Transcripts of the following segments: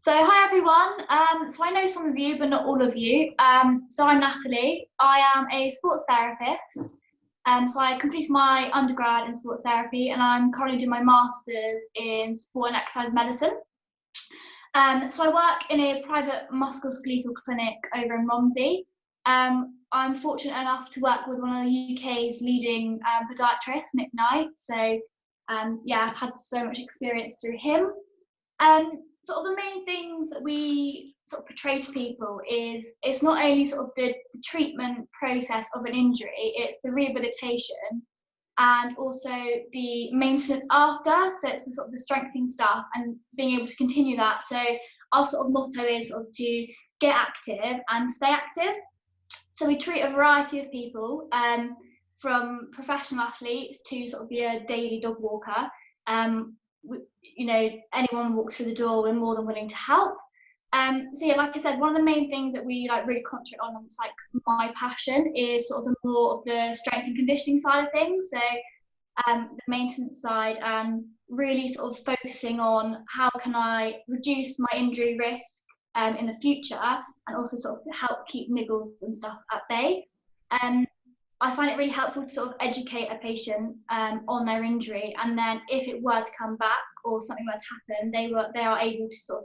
So hi everyone. So I know some of you, but not all of you. So I'm Natalie. I am a sports therapist. So I completed my undergrad in sports therapy, and I'm currently doing my master's in sport and exercise medicine. So I work in a private musculoskeletal clinic over in Romsey. I'm fortunate enough to work with one of the UK's leading podiatrists, Nick Knight. So yeah, I've had so much experience through him. Sort of the main things that we sort of portray to people is it's not only sort of the treatment process of an injury, it's the rehabilitation and also the maintenance after. So it's the sort of the strengthening stuff and being able to continue that. So our sort of motto is sort of to get active and stay active. So we treat a variety of people, from professional athletes to sort of be a daily dog walker. You know, anyone walks through the door, we're more than willing to help. So yeah, like I said, one of the main things that we like really concentrate on, and it's like my passion, is sort of the more of the strength and conditioning side of things. So the maintenance side, and really sort of focusing on how can I reduce my injury risk in the future, and also sort of help keep niggles and stuff at bay. I find it really helpful to sort of educate a patient on their injury, and then if it were to come back or something were to happen, they are able to sort of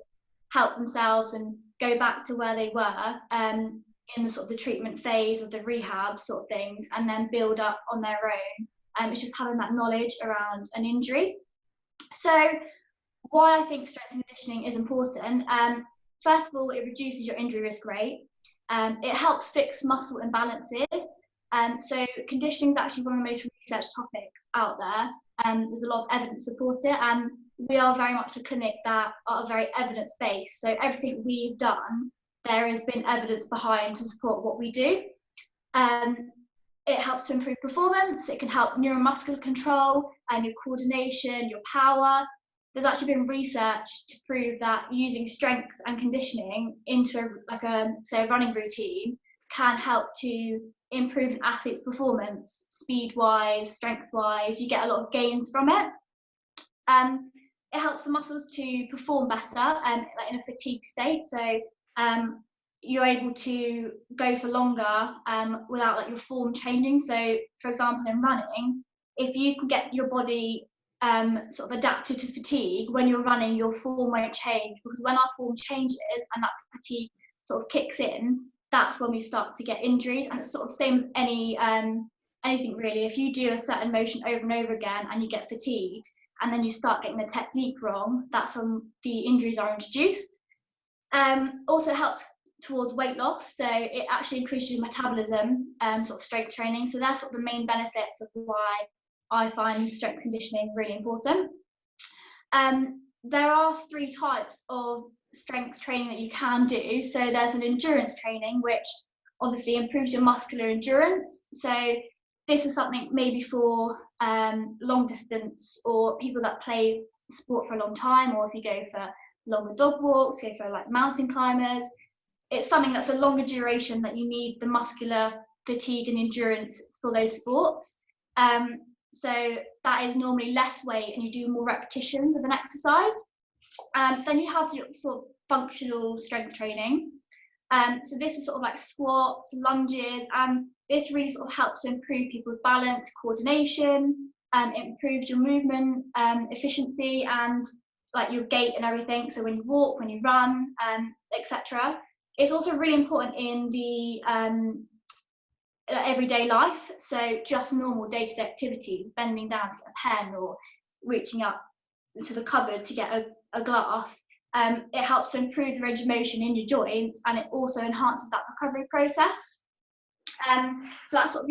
help themselves and go back to where they were in the sort of the treatment phase of the rehab sort of things, and then build up on their own. It's just having that knowledge around an injury. So why I think strength and conditioning is important. First of all, it reduces your injury risk rate. It helps fix muscle imbalances. So conditioning is actually one of the most researched topics out there. There's a lot of evidence to support it, and we are very much a clinic that are very evidence-based. So everything we've done, there has been evidence behind to support what we do. It helps to improve performance. It can help neuromuscular control and your coordination, your power. There's actually been research to prove that using strength and conditioning into a running routine can help to improve an athlete's performance, speed-wise, strength-wise. You get a lot of gains from it. It helps the muscles to perform better, like in a fatigue state. So you're able to go for longer without like your form changing. So, for example, in running, if you can get your body sort of adapted to fatigue, when you're running, your form won't change, because when our form changes and that fatigue sort of kicks in, that's when we start to get injuries. And it's sort of same with anything really. If you do a certain motion over and over again and you get fatigued, and then you start getting the technique wrong, that's when the injuries are introduced. Also helps towards weight loss. So it actually increases your metabolism, sort of strength training. So that's sort of the main benefits of why I find strength conditioning really important. There are 3 types of strength training that you can do. So there's an endurance training, which obviously improves your muscular endurance. So this is something maybe for long distance, or people that play sport for a long time, or if you go for longer dog walks, go for like mountain climbers. It's something that's a longer duration that you need the muscular fatigue and endurance for those sports. So that is normally less weight and you do more repetitions of an exercise. Then you have your sort of functional strength training. So this is sort of like squats, lunges, and this really sort of helps to improve people's balance, coordination, it improves your movement efficiency and like your gait and everything. So when you walk, when you run, etc. It's also really important in the everyday life. So just normal day-to-day activities, bending down to get a pen or reaching up to the cupboard to get a glass. It helps to improve the range of motion in your joints, and it also enhances that recovery process. So that's sort of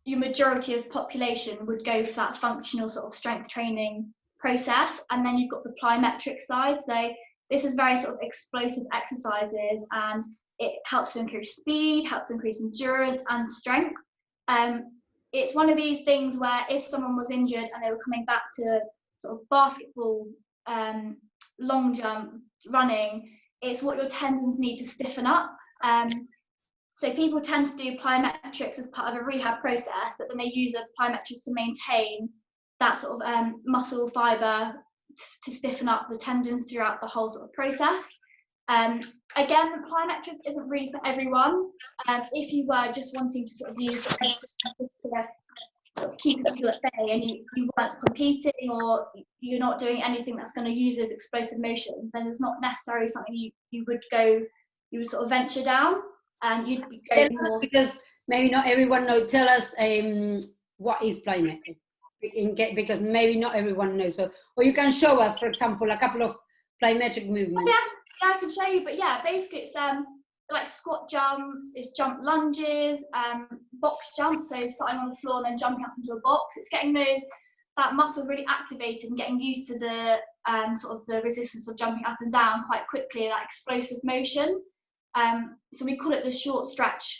your majority of population would go for that functional sort of strength training process. And then you've got the plyometric side. So this is very sort of explosive exercises, and it helps to increase speed, helps to increase endurance and strength. It's one of these things where if someone was injured and they were coming back to sort of basketball, long jump, running, it's what your tendons need to stiffen up. So people tend to do plyometrics as part of a rehab process, but then they use a plyometrics to maintain that sort of muscle fiber to stiffen up the tendons throughout the whole sort of process. Again, the plyometrics isn't really for everyone. If you were just wanting to sort of use to keep people at bay, and you weren't competing, or you're not doing anything that's going to use those explosive motions, then it's not necessarily something you would sort of venture down, and you'd go more. Because maybe not everyone knows. Tell us what is plyometric, because maybe not everyone knows. So, or you can show us, for example, a couple of plyometric movements. Yeah, I can show you. But yeah, basically it's like squat jumps, it's jump lunges, box jumps, so starting on the floor and then jumping up into a box. It's getting that muscle really activated and getting used to the sort of the resistance of jumping up and down quite quickly, that explosive motion. So we call it the short stretch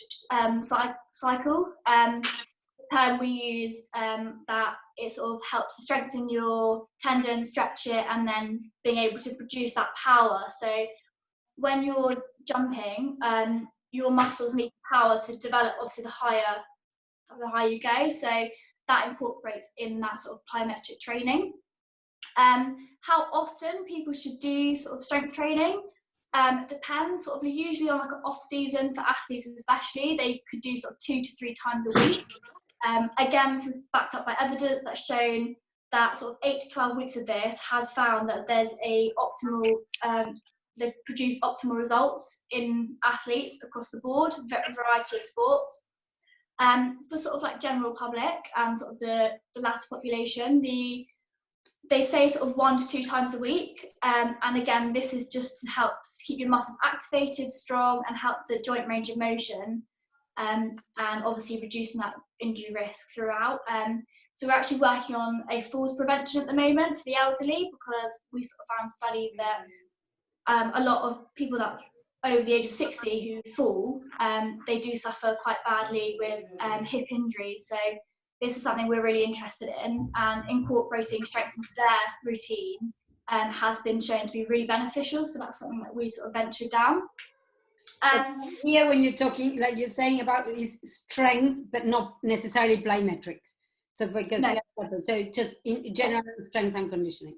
cycle. The term we use that it sort of helps to strengthen your tendon, stretch it, and then being able to produce that power. So when you're jumping, your muscles need power to develop. Obviously, the higher you go. So that incorporates in that sort of plyometric training. How often people should do sort of strength training depends. Sort of usually on like an off season for athletes, especially, they could do sort of 2 to 3 times a week. Again, this is backed up by evidence that's shown that sort of 8 to 12 weeks of this has found that there's a optimal. They've produced optimal results in athletes across the board, variety of sports. For sort of like general public and sort of the latter population, they say sort of 1 to 2 times a week. And again, this is just to help keep your muscles activated, strong, and help the joint range of motion, and obviously reducing that injury risk throughout. So we're actually working on a falls prevention at the moment for the elderly, because we sort of found studies that a lot of people that over the age of 60 who fall, they do suffer quite badly with hip injuries. So this is something we're really interested in, and incorporating strength into their routine has been shown to be really beneficial. So that's something that we sort of ventured down. Here, when you're talking, like you're saying about is strength, but not necessarily plyometrics. So because so just in general strength and conditioning.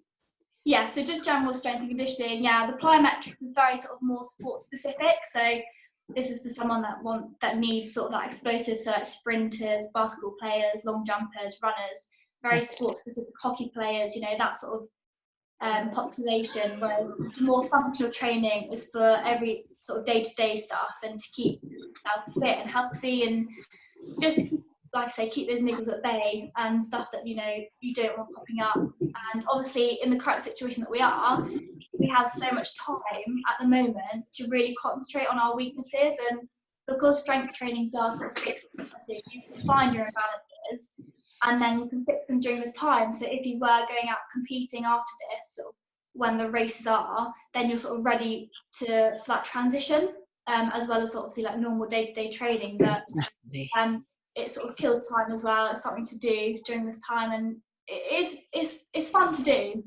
Yeah, so just general strength and conditioning. Yeah, the plyometric is very sort of more sport specific. So this is for someone that needs sort of that explosive, so like sprinters, basketball players, long jumpers, runners, very sport specific, hockey players, that sort of population. Whereas more functional training is for every sort of day-to-day stuff, and to keep yourself fit and healthy, and just, like I say, keep those niggles at bay and stuff that you don't want popping up. And obviously, in the current situation that we have so much time at the moment to really concentrate on our weaknesses. And because strength training does sort of fix weaknesses, you can find your imbalances, and then you can fix them during this time. So if you were going out competing after this, sort of when the races are, then you're sort of ready for that transition, as well as obviously like normal day-to-day training. But it sort of kills time as well. It's something to do during this time, and it's fun to do.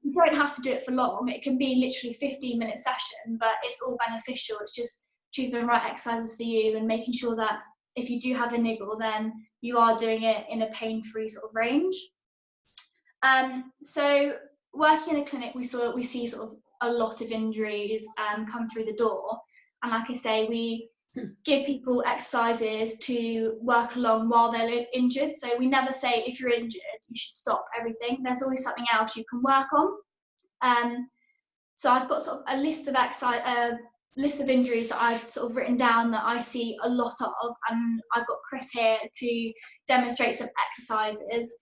You don't have to do it for long. It can be literally a 15-minute session, but it's all beneficial. It's just choosing the right exercises for you and making sure that if you do have a niggle, then you are doing it in a pain-free sort of range. So working in a clinic, we see sort of a lot of injuries come through the door, and like I say, we give people exercises to work along while they're injured. So we never say if you're injured you should stop everything. There's always something else you can work on. So I've got sort of a list of injuries that I've sort of written down that I see a lot of, and I've got Chris here to demonstrate some exercises,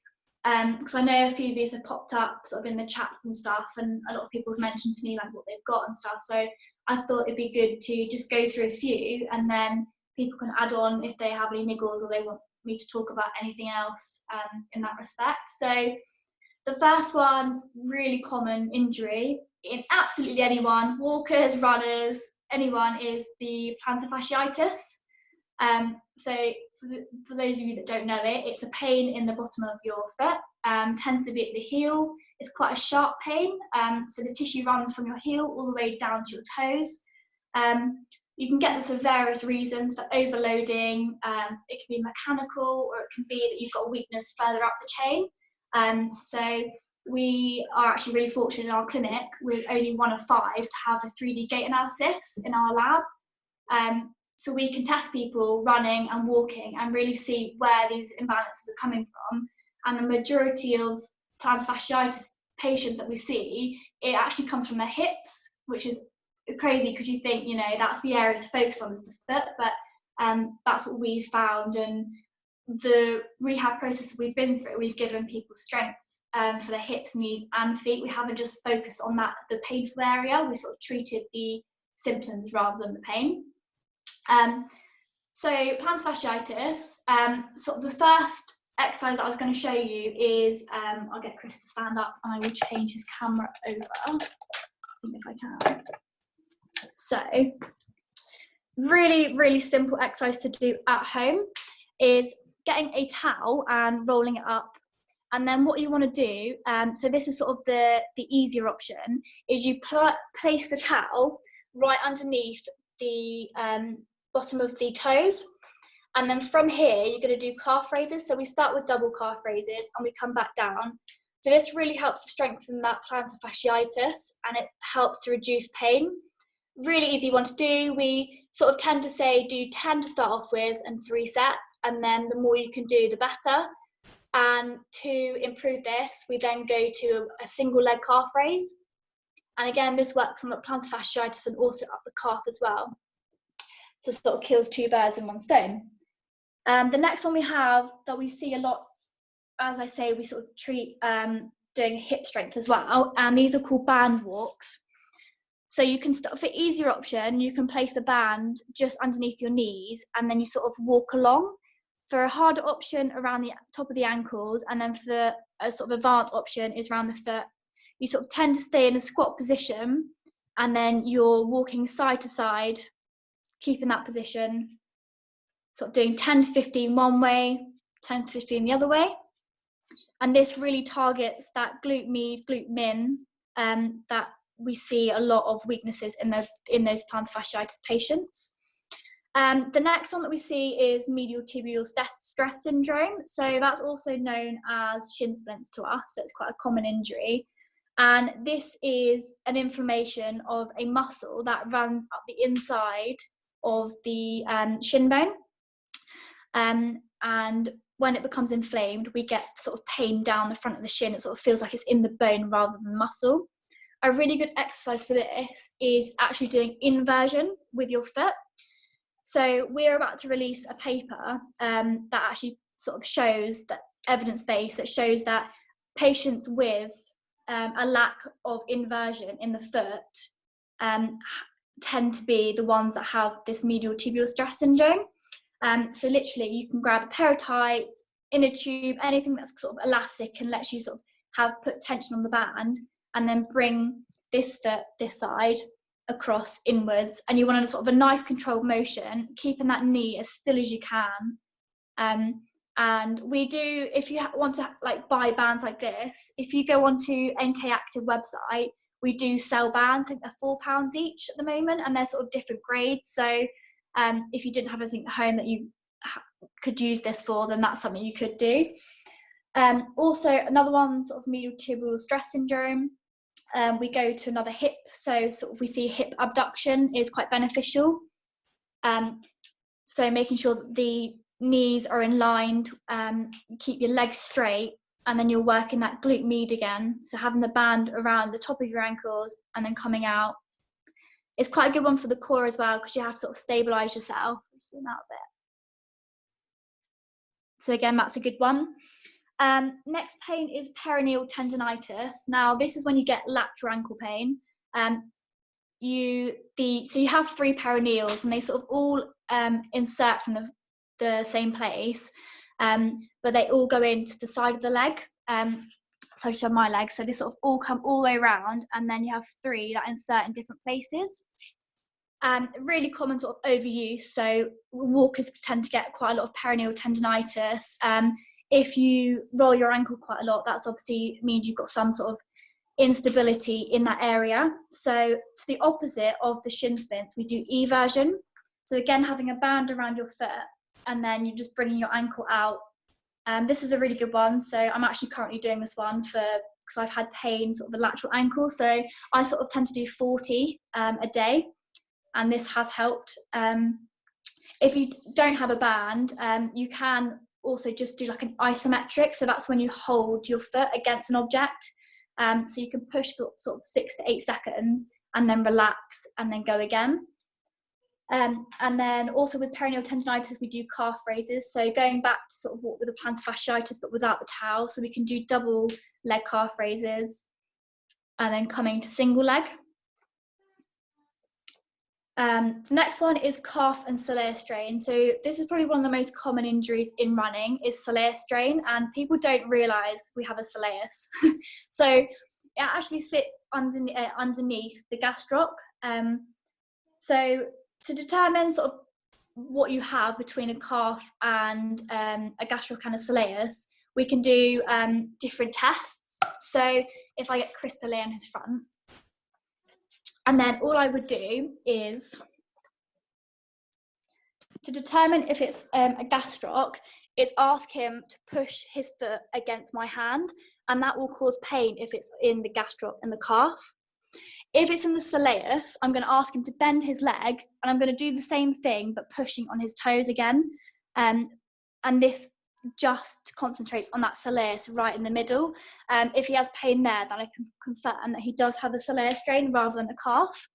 because I know a few of these have popped up sort of in the chats and stuff, and a lot of people have mentioned to me like what they've got and stuff. So I thought it'd be good to just go through a few, and then people can add on if they have any niggles or they want me to talk about anything else in that respect. So the first one, really common injury in absolutely anyone, walkers, runners, anyone, is the plantar fasciitis. So for those of you that don't know it, it's a pain in the bottom of your foot, tends to be at the heel. It's quite a sharp pain, so the tissue runs from your heel all the way down to your toes. You can get this for various reasons, for overloading. It can be mechanical, or it can be that you've got a weakness further up the chain. So we are actually really fortunate in our clinic with only 1 of 5 to have a 3D gait analysis in our lab. So we can test people running and walking and really see where these imbalances are coming from. And the majority of plantar fasciitis patients that we see, it actually comes from their hips, which is crazy because you think, you know, that's the area to focus on is the foot, but that's what we found. And the rehab process we've been through, we've given people strength for their hips, knees and feet. We haven't just focused on that, the painful area. We sort of treated the symptoms rather than the pain. So plantar fasciitis, sort of the first exercise that I was going to show you is, I'll get Chris to stand up and I will change his camera over, if I can. So, really simple exercise to do at home is getting a towel and rolling it up. And then what you want to do, so this is sort of the easier option, is you place the towel right underneath the bottom of the toes. And then from here, you're going to do calf raises. So we start with double calf raises and we come back down. So this really helps to strengthen that plantar fasciitis and it helps to reduce pain. Really easy one to do. We sort of tend to say do 10 to start off with and 3 sets. And then the more you can do, the better. And to improve this, we then go to a single leg calf raise. And again, this works on the plantar fasciitis and also up the calf as well. So sort of kills 2 birds in 1 stone. The next one we have that we see a lot, as I say, we sort of treat doing hip strength as well. And these are called band walks. So you can start, for easier option, you can place the band just underneath your knees and then you sort of walk along. For a harder option, around the top of the ankles, and then for a sort of advanced option is around the foot. You sort of tend to stay in a squat position and then you're walking side to side, keeping that position, sort of doing 10 to 15 one way, 10 to 15 the other way. And this really targets that glute med, glute min, that we see a lot of weaknesses in those plantar fasciitis patients. The next one that we see is medial tibial stress syndrome. So that's also known as shin splints to us. So it's quite a common injury. And this is an inflammation of a muscle that runs up the inside of the shin bone. And when it becomes inflamed, we get sort of pain down the front of the shin. It sort of feels like it's in the bone rather than the muscle. A really good exercise for this is actually doing inversion with your foot. So we're about to release a paper that actually sort of shows that evidence-based, that shows that patients with a lack of inversion in the foot tend to be the ones that have this medial tibial stress syndrome. So literally you can grab a pair of tights, inner tube, anything that's sort of elastic and lets you sort of put tension on the band, and then bring this foot this side across inwards, and you want a sort of a nice controlled motion, keeping that knee as still as you can. And we do, if you want to like buy bands like this, if you go onto NK Active website, we do sell bands. I think they're £4 each at the moment, and they're sort of different grades. So if you didn't have anything at home that you could use this for, then that's something you could do. Also, another one, sort of medial tibial stress syndrome. We go to another hip, so sort of we see hip abduction is quite beneficial. So making sure that the knees are in line, keep your legs straight, and then you're working that glute med again. So having the band around the top of your ankles and then coming out. It's quite a good one for the core as well, because you have to sort of stabilize yourself. Zoom out a bit. So again, that's a good one. Next pain is peroneal tendonitis. Now, this is when you get lateral ankle pain. So you have 3 peroneals, and they sort of all insert from the same place, but they all go into the side of the leg. So I show my leg. So they sort of all come all the way around, and then you have 3 that insert in different places. Really common sort of overuse. So walkers tend to get quite a lot of peroneal tendonitis. If you roll your ankle quite a lot, that's obviously means you've got some sort of instability in that area. So to the opposite of the shin splints, we do eversion. So again, having a band around your foot, and then you're just bringing your ankle out. This is a really good one. So I'm actually currently doing this one for because I've had pain sort of the lateral ankle. So I sort of tend to do 40 a day, and this has helped. If you don't have a band, you can also just do like an isometric. So that's when you hold your foot against an object. So you can push for sort of 6 to 8 seconds and then relax and then go again. And then also with perineal tendonitis, we do calf raises. So going back to sort of what with the plantar fasciitis, but without the towel. So we can do double leg calf raises and then coming to single leg. The next one is calf and soleus strain. So this is probably one of the most common injuries in running is soleus strain, and people don't realise we have a soleus. So it actually sits underneath the gastroc. So to determine sort of what you have between a calf and a gastroc and a soleus, we can do different tests. So if I get Chris to lay on his front, and then all I would do is, to determine if it's a gastroc, is ask him to push his foot against my hand, and that will cause pain if it's in the gastroc and the calf. If it's in the soleus, I'm going to ask him to bend his leg, and I'm going to do the same thing, but pushing on his toes again. And this just concentrates on that soleus right in the middle. If he has pain there, then I can confirm that he does have a soleus strain rather than a calf.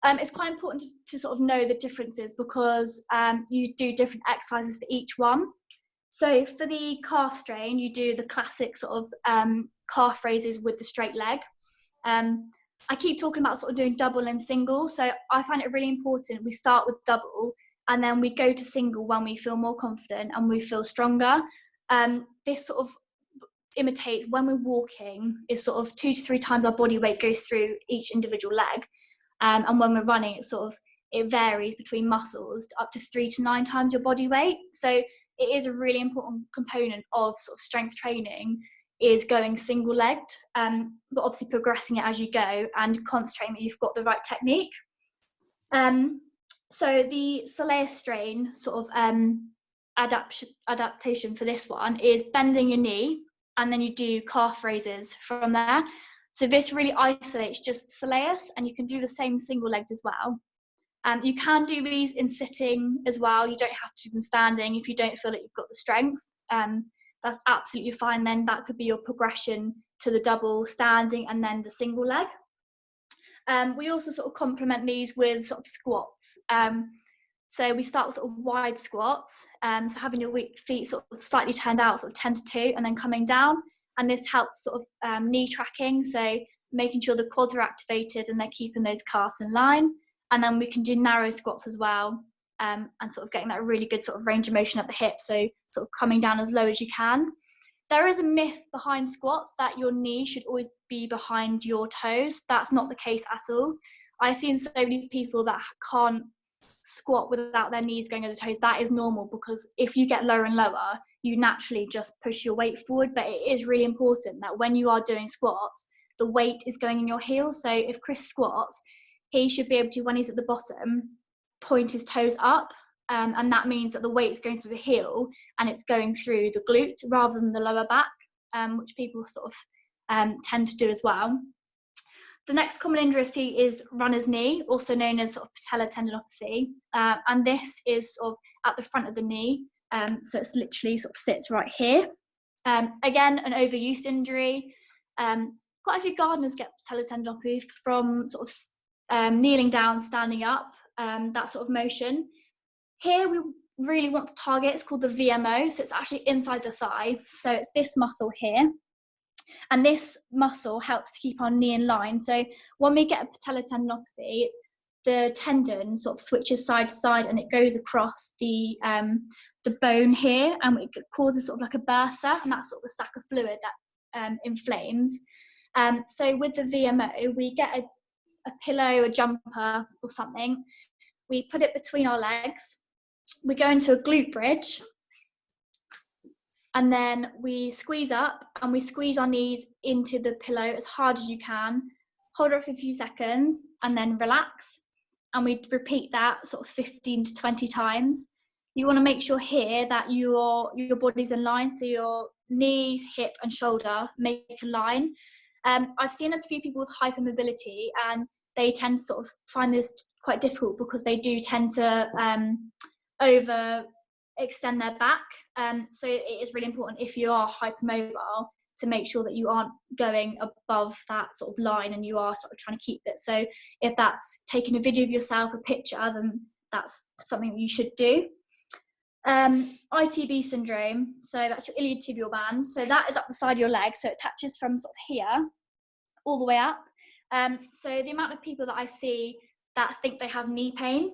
It's quite important to sort of know the differences because you do different exercises for each one. So for the calf strain, you do the classic sort of calf raises with the straight leg. I keep talking about sort of doing double and single, so I find it really important we start with double and then we go to single when we feel more confident and we feel stronger. This sort of imitates when we're walking, is sort of 2 to 3 times our body weight goes through each individual leg, and when we're running, it varies between muscles up to 3 to 9 times your body weight. So it is a really important component of sort of strength training, is going single legged, but obviously progressing it as you go and concentrating that you've got the right technique. So the soleus strain sort of adaptation for this one is bending your knee, and then you do calf raises from there. So this really isolates just the soleus, and you can do the same single legged as well. You can do these in sitting as well. You don't have to do them standing if you don't feel that you've got the strength. That's absolutely fine. Then that could be your progression to the double standing and then the single leg. We also sort of complement these with sort of squats. So we start with sort of wide squats, so having your feet sort of slightly turned out, sort of 10 to 2, and then coming down. And this helps sort of knee tracking, so making sure the quads are activated and they're keeping those calves in line. And then we can do narrow squats as well, and sort of getting that really good sort of range of motion at the hip, so sort of coming down as low as you can. There is a myth behind squats that your knee should always be behind your toes. That's not the case at all. I've seen so many people that can't squat without their knees going over the toes. That is normal, because if you get lower and lower, you naturally just push your weight forward. But it is really important that when you are doing squats, the weight is going in your heels. So if Chris squats, he should be able to, when he's at the bottom, point his toes up. And that means that the weight's going through the heel and it's going through the glute rather than the lower back, which people sort of tend to do as well. The next common injury I see is runner's knee, also known as sort of patellar tendinopathy. And this is sort of at the front of the knee. So it's literally sort of sits right here. Again, an overuse injury. Quite a few gardeners get patellar tendinopathy from sort of kneeling down, standing up, that sort of motion. Here we really want to target, it's called the VMO, so it's actually inside the thigh. So it's this muscle here. And this muscle helps to keep our knee in line. So when we get a patellar tendinopathy, it's the tendon sort of switches side to side and it goes across the bone here, and it causes sort of like a bursa, and that's sort of a sac of fluid that inflames. So with the VMO, we get a pillow, a jumper or something. We put it between our legs. We go into a glute bridge, and then we squeeze up and we squeeze our knees into the pillow as hard as you can, hold it for a few seconds and then relax. And we repeat that sort of 15 to 20 times. You want to make sure here that your body's in line, so knee, hip and shoulder make a line. I've seen a few people with hypermobility, and they tend to sort of find this quite difficult because they do tend to over extend their back. So it is really important, if you are hypermobile, to make sure that you aren't going above that sort of line and you are sort of trying to keep it. So if that's taking a video of yourself, a picture, then that's something that you should do. ITB syndrome, so that's your iliotibial band. So that is up the side of your leg, so it attaches from sort of here all the way up. So the amount of people that I see that think they have knee pain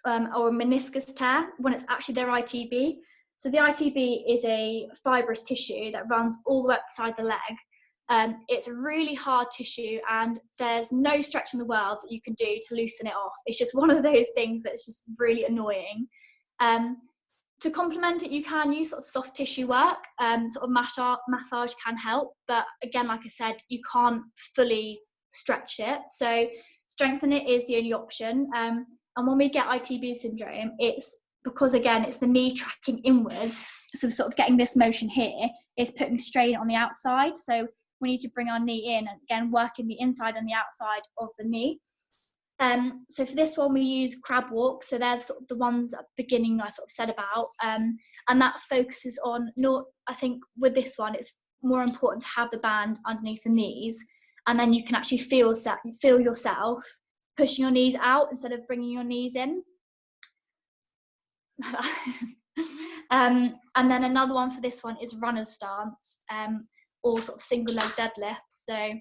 or a meniscus tear when it's actually their ITB. So the ITB is a fibrous tissue that runs all the way up the side of the leg. It's a really hard tissue, and there's no stretch in the world that you can do to loosen it off. It's just one of those things that's just really annoying. To complement it, you can use sort of soft tissue work, sort of massage can help, but again, like I said, you can't fully stretch it. So strengthen it is the only option. And when we get ITB syndrome, it's because, again, it's the knee tracking inwards. So sort of getting this motion here is putting strain on the outside. So we need to bring our knee in and, again, working the inside and the outside of the knee. So for this one, we use crab walk. So they're sort of the ones at the beginning I sort of said about. And that focuses on, I think with this one, it's more important to have the band underneath the knees. And then you can actually feel yourself pushing your knees out instead of bringing your knees in. And then another one for this one is runner's stance, or sort of single leg deadlifts. So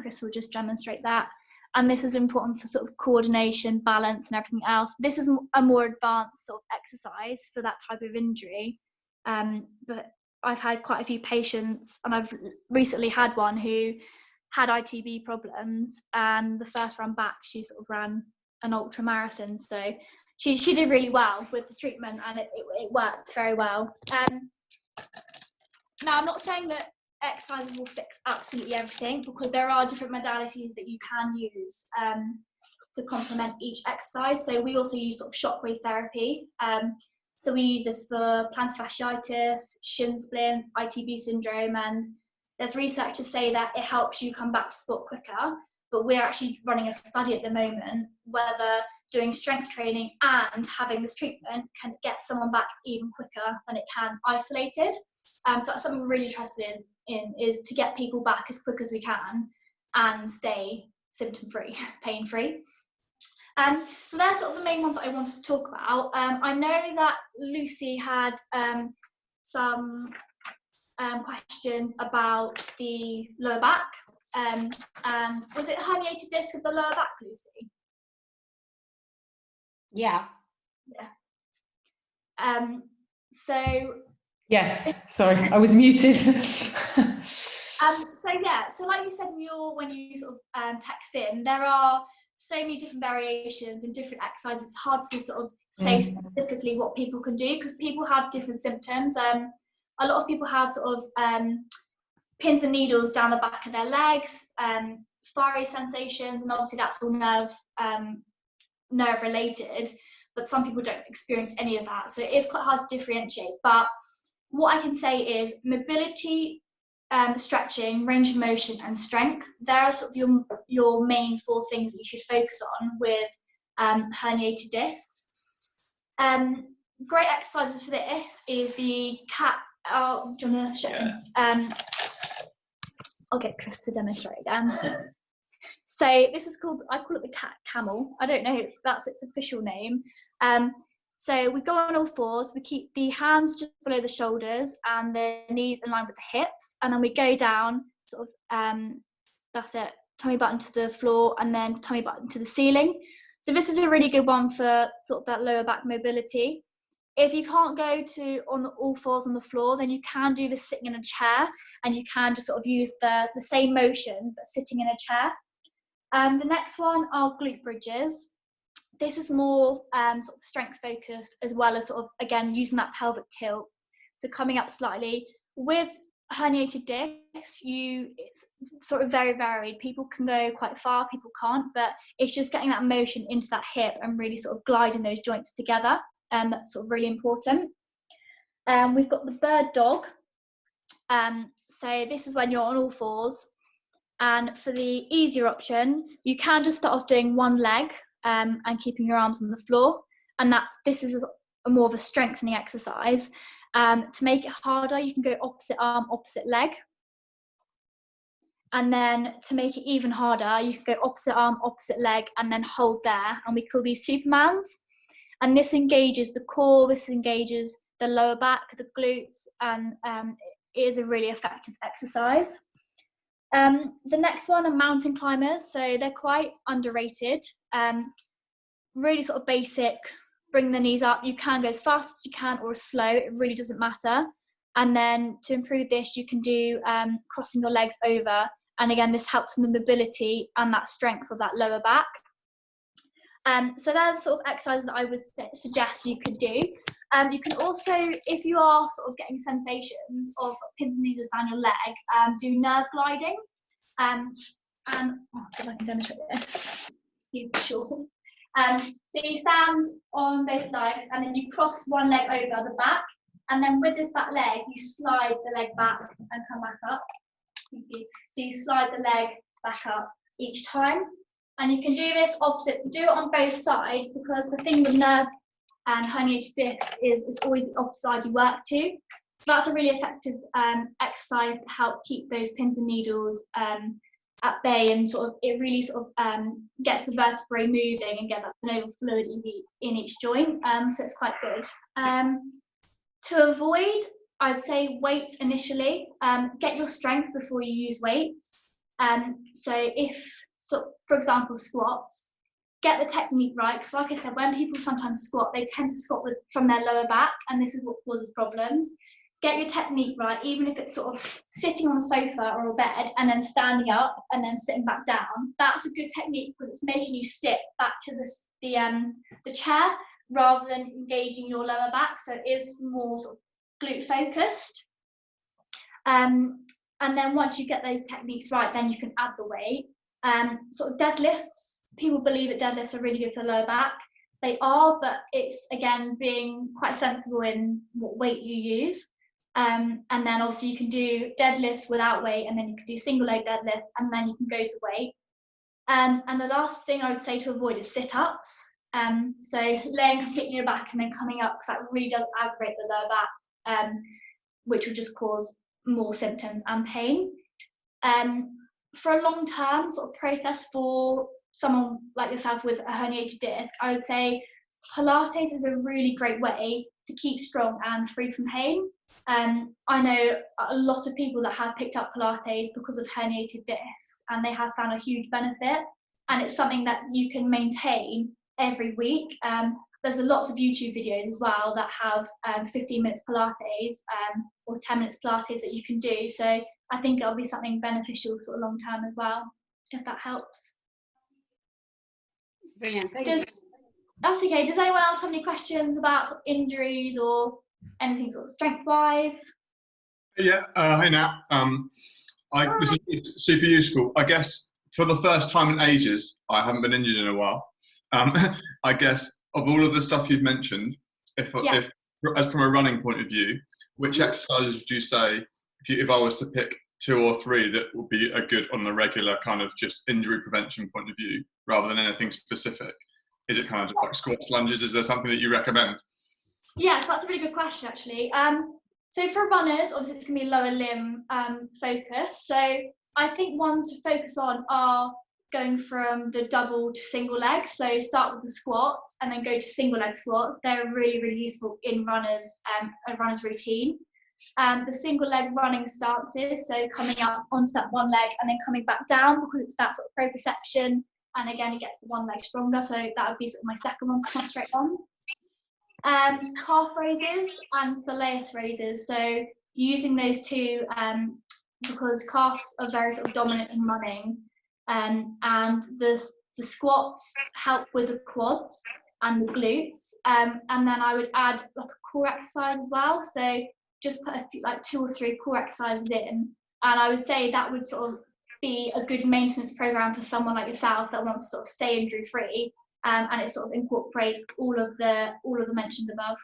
Chris will just demonstrate that. And this is important for sort of coordination, balance and everything else. This is a more advanced sort of exercise for that type of injury. But I've had quite a few patients, and I've recently had one who had ITB problems, and the first run back, she sort of ran an ultra marathon. So she did really well with the treatment, and it worked very well. Now, I'm not saying that exercises will fix absolutely everything, because there are different modalities that you can use to complement each exercise. So we also use sort of shockwave therapy. So we use this for plantar fasciitis, shin splints, ITB syndrome, and there's research to say that it helps you come back to sport quicker. But we're actually running a study at the moment whether doing strength training and having this treatment can get someone back even quicker than it can isolated. So that's something we're really interested in is to get people back as quick as we can and stay symptom-free, pain-free. So they're sort of the main ones that I wanted to talk about. I know that Lucy had some questions about the lower back. And was it herniated disc of the lower back, Lucy? Yeah. Yeah. So. Yes, sorry, I was muted. So yeah, so like you said when you sort of text in, there are so many different variations and different exercises. It's hard to sort of say specifically what people can do, because people have different symptoms. A lot of people have sort of pins and needles down the back of their legs, fiery sensations, and obviously that's all nerve related, but some people don't experience any of that. So it is quite hard to differentiate. But what I can say is mobility, stretching, range of motion and strength, there are sort of your main 4 things that you should focus on with herniated discs. Great exercises for this is the cat. Oh, do you want to show? Yeah. I'll get Chris to demonstrate again. So this is called, I call it the cat camel. I don't know if that's its official name. So we go on all 4s, we keep the hands just below the shoulders and the knees in line with the hips, and then we go down sort of, that's it, tummy button to the floor and then tummy button to the ceiling. So this is a really good one for sort of that lower back mobility. If you can't go to on all 4s on the floor, then you can do this sitting in a chair, and you can just sort of use the same motion but sitting in a chair. The next one are glute bridges. This is more sort of strength focused, as well as sort of, again, using that pelvic tilt. So coming up slightly. With herniated discs, it's sort of very varied. People can go quite far, people can't, but it's just getting that motion into that hip and really sort of gliding those joints together. That's sort of really important. We've got the bird dog. So this is when you're on all fours. And for the easier option, you can just start off doing one leg and keeping your arms on the floor. And this is more of a strengthening exercise. To make it harder, you can go opposite arm, opposite leg. And then to make it even harder, you can go opposite arm, opposite leg, and then hold there. And we call these Supermans. And this engages the core, this engages the lower back, the glutes, and it is a really effective exercise. The next one are mountain climbers. So they're quite underrated. Really sort of basic, bring the knees up. You can go as fast as you can or as slow, it really doesn't matter. And then to improve this, you can do crossing your legs over. And again, this helps with the mobility and that strength of that lower back. So they're the sort of exercises that I would suggest you could do. You can also, if you are sort of getting sensations of, sort of pins and needles down your leg, do nerve gliding. So if I can demonstrate this. So you stand on both legs and then you cross one leg over the back, and then with this back leg, you slide the leg back and come back up. Thank you. So you slide the leg back up each time. And you can do this opposite, do it on both sides, because the thing with nerve and herniated disc is it's always the opposite side you work to. So that's a really effective exercise to help keep those pins and needles at bay, and sort of it really sort of gets the vertebrae moving and get that synovial fluid in each joint. So it's quite good. To avoid, I'd say weights initially. Get your strength before you use weights. So for example, squats, get the technique right, because like I said, when people sometimes squat, they tend to squat from their lower back, and this is what causes problems. Get your technique right, even if it's sort of sitting on a sofa or a bed and then standing up and then sitting back down. That's a good technique because it's making you stick back to the chair rather than engaging your lower back, so it is more sort of glute focused. And then once you get those techniques right, then you can add the weight. Sort of deadlifts, people believe that deadlifts are really good for the lower back. They are, but it's again being quite sensible in what weight you use. And then obviously you can do deadlifts without weight, and then you can do single leg deadlifts, and then you can go to weight. And the last thing I would say to avoid is sit-ups. So laying completely on your back and then coming up, because that really does aggravate the lower back, which will just cause more symptoms and pain. For a long-term sort of process for someone like yourself with a herniated disc, I would say Pilates is a really great way to keep strong and free from pain. I know a lot of people that have picked up Pilates because of herniated discs, and they have found a huge benefit, and it's something that you can maintain every week. There's lots of YouTube videos as well that have 15 minutes Pilates or 10 minutes Pilates that you can do. So I think it'll be something beneficial sort of long term as well, if that helps. Brilliant, thank you. That's okay. Does anyone else have any questions about sort of injuries or anything sort of strength-wise? Yeah, hi Nat. This is super useful. I guess for the first time in ages, I haven't been injured in a while. I guess of all of the stuff you've mentioned, if as from a running point of view, which exercises would you say, if I was to pick 2 or 3 that would be a good on a regular kind of just injury prevention point of view, rather than anything specific? Is it kind of just like squats, lunges? Is there something that you recommend? Yeah, so that's a really good question actually. So for runners, obviously it's going to be lower limb focus. So I think ones to focus on are going from the double to single legs. So start with the squats and then go to single leg squats. They're really, really useful in runners, a runner's routine. The single leg running stances, so coming up onto that one leg and then coming back down, because it's that sort of proprioception, and again it gets the one leg stronger, so that would be sort of my second one to concentrate on. Calf raises and soleus raises, so using those two because calves are very sort of dominant in running, and the squats help with the quads and the glutes, and then I would add like a core exercise as well, so just put a few, like 2 or 3 core exercises in, and I would say that would sort of be a good maintenance program for someone like yourself that wants to sort of stay injury free, and it sort of incorporates all of the mentioned above.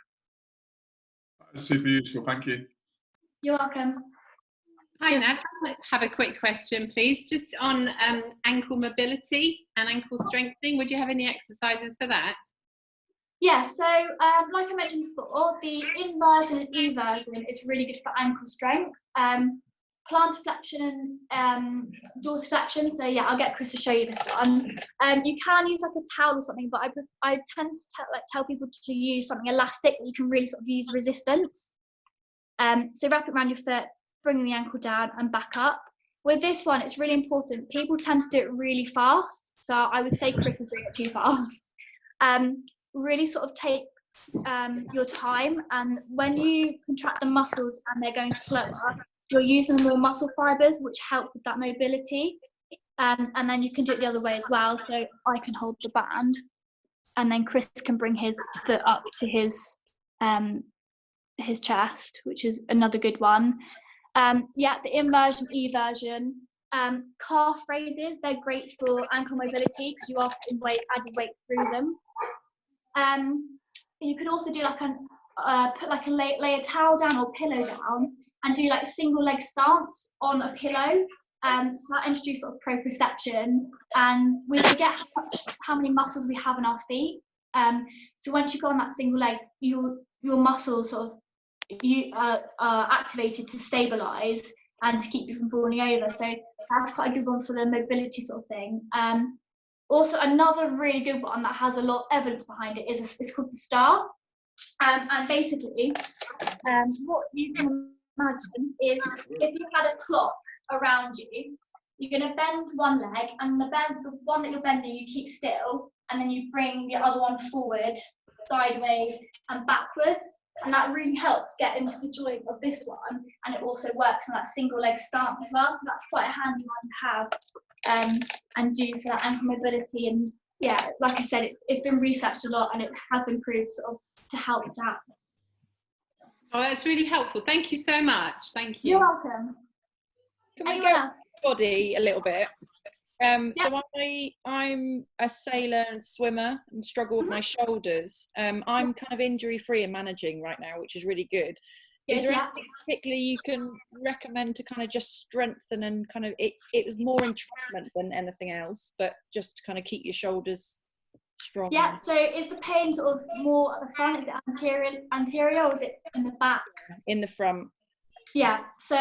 That's super useful, thank you. You're welcome. Hi, Nat. I have a quick question, please. Just on ankle mobility and ankle strengthening, would you have any exercises for that? Yeah, so like I mentioned before, the inversion and eversion is really good for ankle strength. Plantar flexion and dorsiflexion. So yeah, I'll get Chris to show you this one. You can use like a towel or something, but I tend to tell people to use something elastic that you can really sort of use resistance. So wrap it around your foot, bringing the ankle down and back up. With this one, it's really important. People tend to do it really fast, so I would say Chris is doing it too fast. Really sort of take your time, and when you contract the muscles and they're going slower, you're using more muscle fibers, which help with that mobility. And then you can do it the other way as well. So I can hold the band, and then Chris can bring his foot up to his chest, which is another good one. Yeah, the inversion, eversion. Calf raises, they're great for ankle mobility because you are putting added weight through them. You could also do like lay a towel down or pillow down and do like a single leg stance on a pillow. So that introduces sort of proprioception, and we forget how many muscles we have in our feet. So once you go on that single leg, your muscles sort of are activated to stabilize and to keep you from falling over. So that's quite a good one for the mobility sort of thing. Also, another really good one that has a lot of evidence behind it is it's called the star. And basically, what you can imagine is if you had a clock around you, you're going to bend one leg, and the one that you're bending, you keep still, and then you bring the other one forward, sideways, and backwards. And that really helps get into the joint of this one, and it also works on that single leg stance as well. So that's quite a handy one to have and do for that ankle mobility. And yeah, like I said, it's been researched a lot, and it has been proved sort of to help that. Oh, that's really helpful. Thank you so much. Thank you. You're welcome. Can we Anyone go else? body a little bit? Yeah. So I'm a sailor and swimmer and struggle with my shoulders. I'm kind of injury free and managing right now, which is really good. Is there anything particularly you can recommend to kind of just strengthen and kind of it was more entrapment than anything else, but just to kind of keep your shoulders strong? Yeah, so is the pain sort of more at the front? Is it anterior or is it in the back? In the front. Yeah, so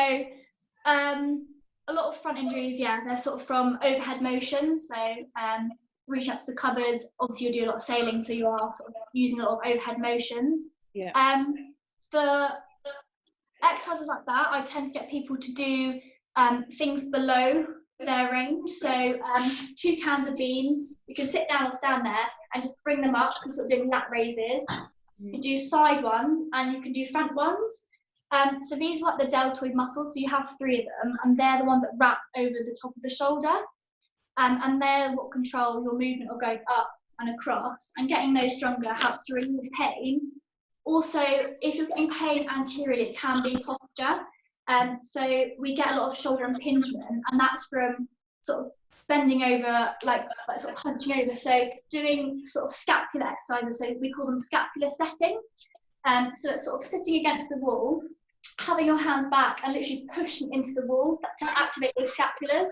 a lot of front injuries, yeah, they're sort of from overhead motions. So reach up to the cupboards. Obviously, you do a lot of sailing, so you are sort of using a lot of overhead motions. Yeah. For exercises like that, I tend to get people to do things below their range. So 2 cans of beans, you can sit down or stand there and just bring them up, so sort of doing lat raises. You do side ones and you can do front ones. So these are like the deltoid muscles, so you have 3 of them, and they're the ones that wrap over the top of the shoulder, and they're what control your movement of going up and across, and getting those stronger helps to relieve pain. Also, if you're getting pain anteriorly, it can be posture. So we get a lot of shoulder impingement, and that's from sort of bending over, like sort of hunching over. So doing sort of scapular exercises, so we call them scapular setting. So it's sort of sitting against the wall, having your hands back and literally pushing into the wall to activate those scapulars.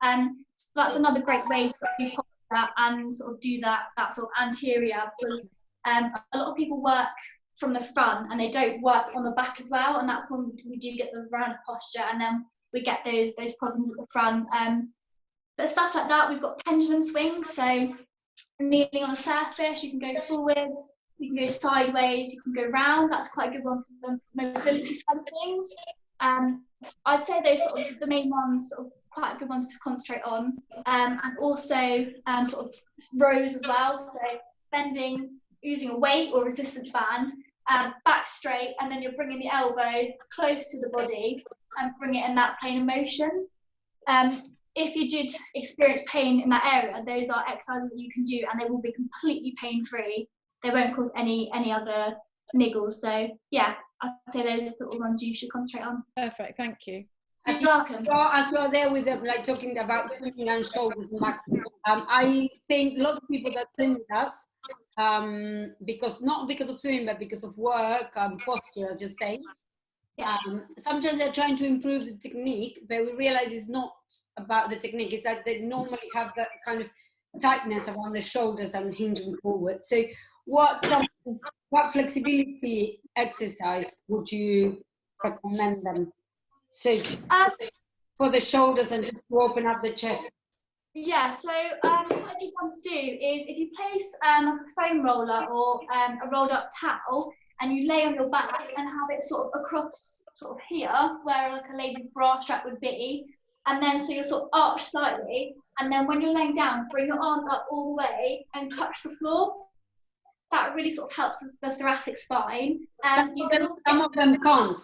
So that's another great way to do posture and sort of do that sort of anterior, because a lot of people work from the front and they don't work on the back as well, and that's when we do get the round posture, and then we get those problems at the front. But stuff like that, we've got pendulum swings, so kneeling on a surface, you can go forwards, you can go sideways, you can go round. That's quite a good one for the mobility side of things. I'd say those sort of the main ones, sort of quite good ones to concentrate on, and also sort of rows as well, so bending using a weight or resistance band, back straight, and then you're bringing the elbow close to the body and bring it in that plane of motion. If you did experience pain in that area, those are exercises that you can do, and they will be completely pain-free. They won't cause any other niggles. So yeah, I'd say those are the ones you should concentrate on. Perfect, thank you. You're welcome. As you're there with them, like talking about swimming and shoulders and back, I think lots of people that swim with us, not because of swimming, but because of work, posture, as you say, Yeah. Sometimes they're trying to improve the technique, but we realize it's not about the technique. It's that they normally have that kind of tightness around the shoulders and hinging forward. So what flexibility exercise would you recommend them? So for the shoulders and just to open up the chest. Yeah, so what you want to do is if you place a foam roller or a rolled up towel and you lay on your back and have it sort of across sort of here where like a lady's bra strap would be, and then so you're sort of arched slightly, and then when you're laying down, bring your arms up all the way and touch the floor. That really sort of helps the thoracic spine. Some of them can't.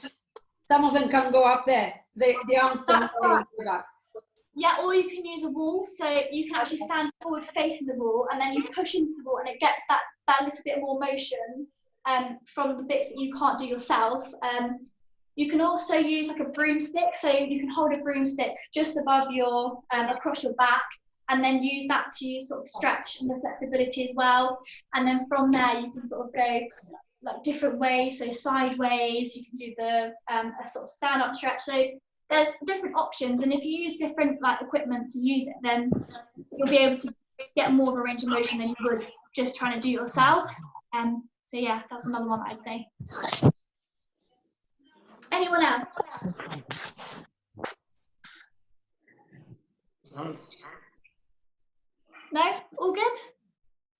Some of them can go up there. The arms don't go back. Yeah, or you can use a wall, so you can actually stand forward facing the wall, and then you push into the wall, and it gets that little bit more motion from the bits that you can't do yourself. You can also use like a broomstick, so you can hold a broomstick just above your across your back, and then use that to sort of stretch and the flexibility as well. And then from there, you can sort of go like different ways, so sideways. You can do the a sort of stand-up stretch. So there's different options, and if you use different like equipment to use it, then you'll be able to get more of a range of motion than you would just trying to do it yourself. So yeah, that's another one I'd say. Anyone else? No. No? All good?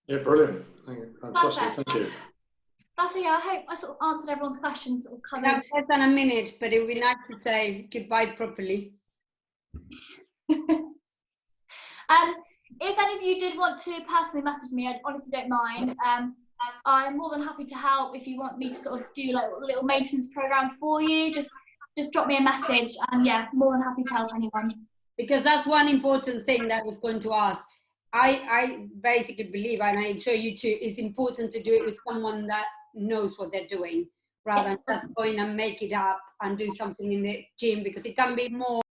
Yeah, brilliant. Fantastic. Thank you. That's it. I hope I sort of answered everyone's questions. Sort of We have less than a minute, but it would be nice to say goodbye properly. If any of you did want to personally message me, I honestly don't mind. I'm more than happy to help. If you want me to sort of do like a little maintenance program for you, just drop me a message, and yeah, more than happy to help anyone. Because that's one important thing that I was going to ask. I basically believe, and I'm sure you too, it's important to do it with someone that knows what they're doing, rather than just going and make it up and do something in the gym, because it can be more